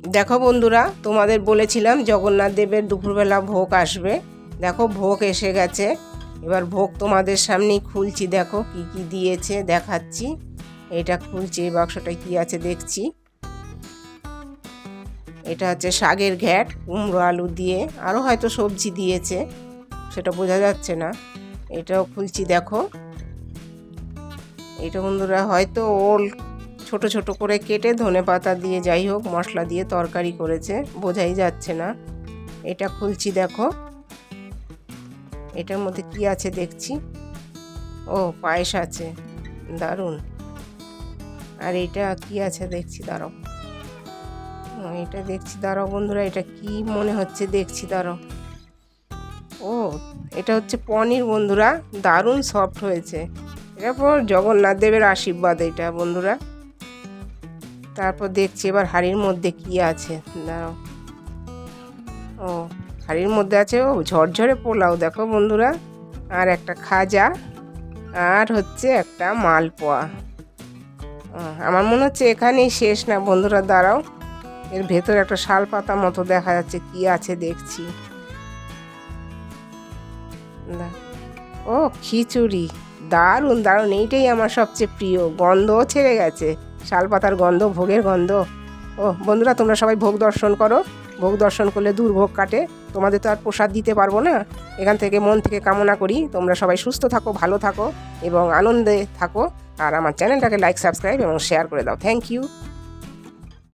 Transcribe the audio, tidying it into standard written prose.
দেখো বন্ধুরা, তোমাদের বলেছিলাম জগন্নাথ দেবের দুপুরবেলা ভোগ আসবে। দেখো ভোগ এসে গেছে। এবার ভোগ তোমাদের সামনেই খুলছি। দেখো কি কি দিয়েছে দেখাচ্ছি। এটা খুলছি, এই বাক্সটা কি আছে দেখছি। এটা হচ্ছে শাকের ঘ্যাট, কুমড়ো আলু দিয়ে, আরও হয়তো সবজি দিয়েছে, সেটা বোঝা যাচ্ছে না। এটাও খুলছি। দেখো এটা বন্ধুরা হয়তো ওল ছোট ছোট করে কেটে ধনেপাতা দিয়ে যাই হোক মশলা দিয়ে তরকারি করেছে, বোঝাই যাচ্ছে না। এটা খুলছি। দেখো এটার মধ্যে কি আছে দেখছি। ও পায়েস আছে, দারুণ। আর এটা কি আছে দেখছি, দাঁড়াও। এটা দেখছি, দাঁড়াও বন্ধুরা, এটা কি মনে হচ্ছে দেখছি, দাঁড়াও। ও এটা হচ্ছে পনির বন্ধুরা, দারুণ সফট হয়েছে। এটা পর জগন্নাথ দেবের আশীর্বাদ এটা বন্ধুরা। তারপর দেখছি এবার হাঁড়ির মধ্যে কি আছে, দাঁড়াও। ও হাঁড়ির মধ্যে আছে ও ঝরঝরে পোলাও, দেখো বন্ধুরা, আর একটা খাজা, আর হচ্ছে একটা মালপোয়া। আমার মনে হচ্ছে এখানেই শেষ না বন্ধুরা, দাঁড়াও, এর ভেতরে একটা শাল পাতা মতো দেখা যাচ্ছে, কি আছে দেখছি। ও খিচুড়ি, দারুণ দারুণ, এইটাই আমার সবচেয়ে প্রিয়। গন্ধও ছেড়ে গেছে, শালপাতার গন্ধ, ভোগের গন্ধ। ও বন্ধুরা, তোমরা সবাই ভোগ দর্শন করো। ভোগ দর্শন করলে দুর্ভোগ কাটে। তোমাদের তো আর প্রসাদ দিতে পারবো না, এখান থেকে মন থেকে কামনা করি তোমরা সবাই সুস্থ থাকো, ভালো থাকো এবং আনন্দে থাকো। আর আমার চ্যানেলটাকে লাইক, সাবস্ক্রাইব এবং শেয়ার করে দাও। Thank you.